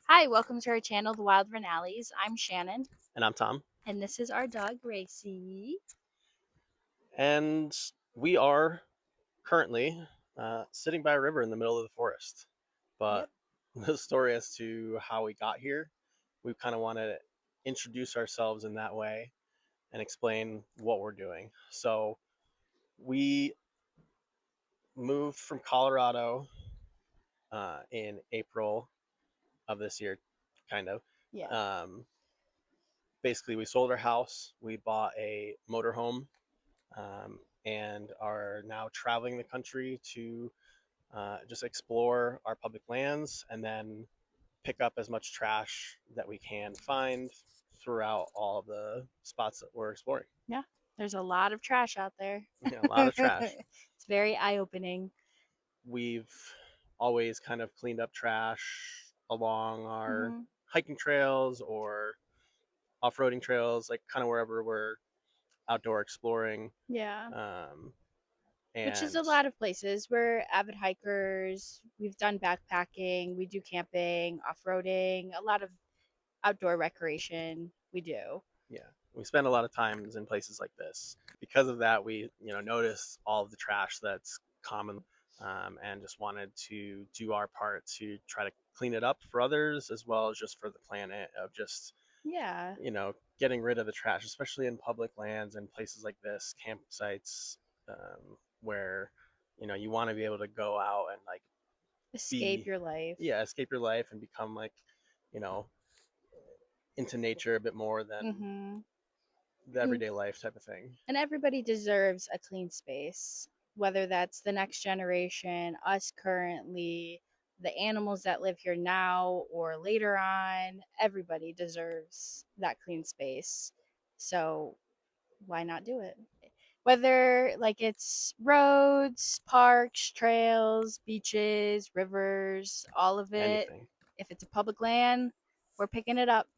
Hi, welcome to our channel, The Wild Vernalis. I'm Shannon, And I'm Tom. and this is our dog, Gracie. And we are currently sitting by a river in the middle of the forest. But Yep. the story as to how we got here, we kind of want to introduce ourselves in that way and explain what we're doing. So we moved from Colorado in April of this year, kind of. Yeah. Um, Basically, we sold our house, we bought a motorhome, and are now traveling the country to just explore our public lands and then pick up as much trash that we can find throughout all of the spots that we're exploring. Yeah. There's a lot of trash out there. Yeah, a lot of trash. It's very eye opening. We've always kind of cleaned up trash along our Hmm. hiking trails or off-roading trails, like kind of wherever we're outdoor exploring. Yeah. Um, Which is a and lot of places. We're avid hikers. We've done backpacking. We do camping, off roading, a lot of outdoor recreation. We do. Yeah, we spend a lot of times in places like this. Because of that, we notice all of the trash that's common, and just wanted to do our part to try to clean it up for others as well as just for the planet. Of just Yeah. getting rid of the trash, especially in public lands and places like this, campsites, where you want to be able to go out and like Escape be, your life. yeah, escape your life and become like you know into nature a bit more than Hmm. the And everyday life type of thing. And everybody deserves a clean space, whether that's the next generation, us currently, the animals that live here now, or later on. Everybody deserves that clean space. So why not do it? Whether like it's roads, parks, trails, beaches, rivers, all of it. Anything. If it's a public land, we're picking it up.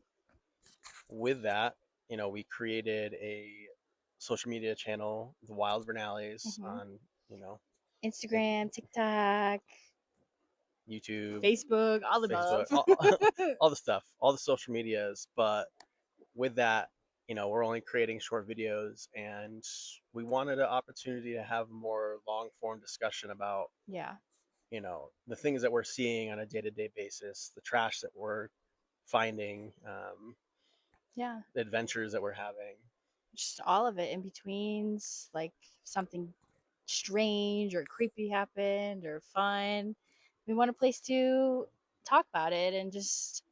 With that, we created a social media channel, the Wild Vernalis, Hmm. on you know Instagram, TikTok, YouTube, Facebook, all Facebook, above. all the stuff, all the social medias. But with that, we're only creating short videos, and we wanted an opportunity to have more long form discussion about Yeah. the things that we're seeing on a day to day basis, the trash that we're finding, Yeah. the adventures that we're having. Just all of it in betweens, like something strange or creepy happened or fun. We want a place to talk about it and just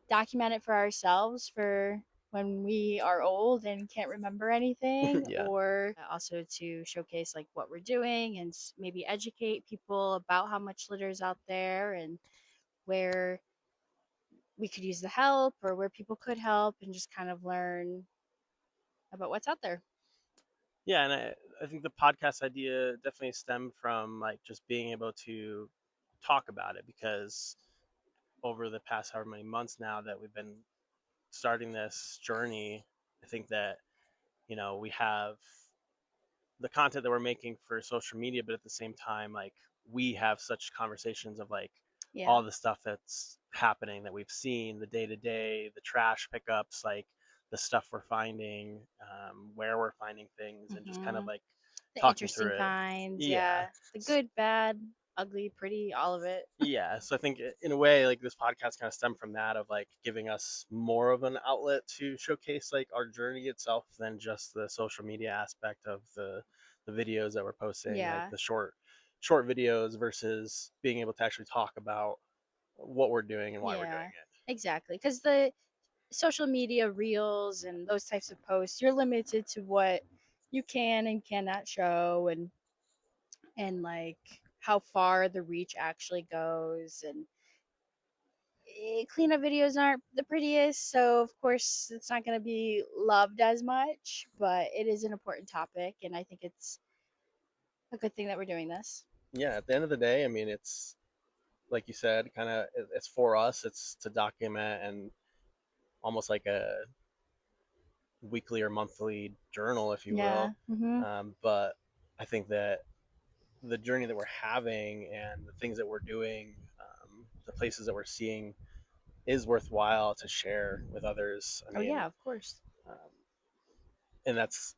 document it for ourselves for when we are old and can't remember anything, Yeah. or also to showcase like what we're doing and maybe educate people about how much litter is out there and where we could use the help or where people could help and just kind of learn about what's out there. Yeah, and I think the podcast idea definitely stemmed from like just being able to talk about it, because over the past however many months now that we've been starting this journey, I think that we have the content that we're making for social media, but at the same time, like, we have such conversations of like Yeah. all the stuff that's happening that we've seen, the day to day, the trash pickups, like the stuff we're finding, where we're finding things, and just kind of Hmm. like The talking interesting through it. finds, Yeah. yeah. The good, bad, ugly, pretty, all of it. Yeah, so I think in a way, like, this podcast kind of stemmed from that, of like giving us more of an outlet to showcase like our journey itself than just the social media aspect of the videos that we're posting, like Yeah, the short videos, versus being able to actually talk about what we're doing and why we're doing yeah, it. exactly. Because the social media reels and those types of posts, you're limited to what you can and cannot show, and like how far the reach actually goes. And cleanup videos aren't the prettiest, so of course it's not going to be loved as much, but it is an important topic, and I think it's a good thing that we're doing this. Yeah, at the end of the day, I mean, it's like you said, kind of, it's for us, it's to document, and almost like a weekly or monthly journal, if you Yeah. will. Hmm. But I think that the journey that we're having and the things that we're doing, the places that we're seeing is worthwhile to share with others. I Oh mean, yeah, of course. um, and that's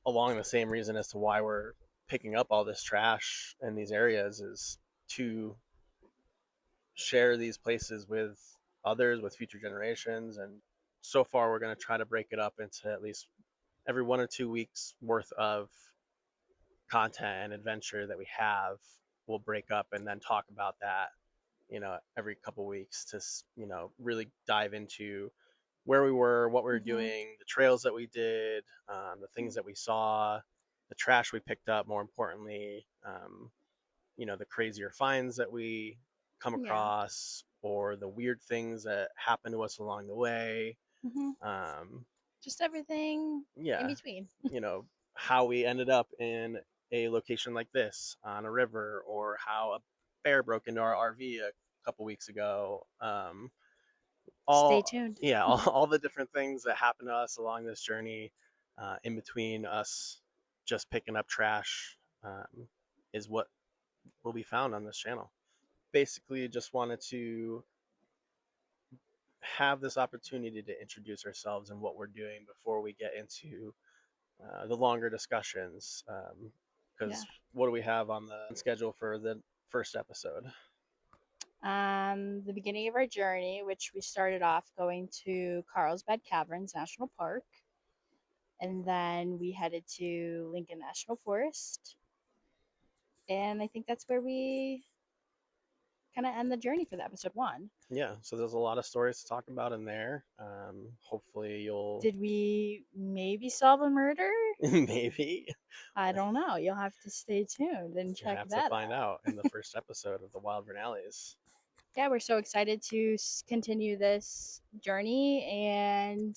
along the same reason as to why we're picking up all this trash in these areas, is to share these places with others, with future generations. And so far we're going to try to break it up into at least every 1 or 2 weeks worth of content and adventure that we have. We'll break up and then talk about that, every couple weeks, to really dive into where we were, what we were Hmm. doing, the trails that we did, the things that we saw, the trash we picked up, more importantly, the crazier finds that we come Yeah. across, or the weird things that happen to us along the way. Hmm. Um, Just everything in yeah, between. you know, how we ended up in a location like this on a river, or how a bear broke into our RV a couple weeks ago. Stay All tuned. Yeah, all the different things that happen to us along this journey, in between us just picking up trash, is what will be found on this channel. Basically, just wanted to have this opportunity to introduce ourselves and what we're doing before we get into the longer discussions. Yeah. Because what do we have on the schedule for the first episode? The beginning of our journey, which we started off going to Carlsbad Caverns National Park, and then we headed to Lincoln National Forest, and I think that's where we kind of end the journey for the episode one. Yeah, so there's a lot of stories to talk about in there. Hopefully, you'll Did we maybe solve a murder? maybe I don't know. You'll have to stay tuned and you check have to that find out. out in the first episode of the Wild Vernalis. Yeah, we're so excited to continue this journey and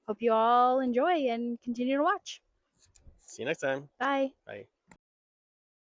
hope you all enjoy and continue to watch. See you next time. Bye. Bye.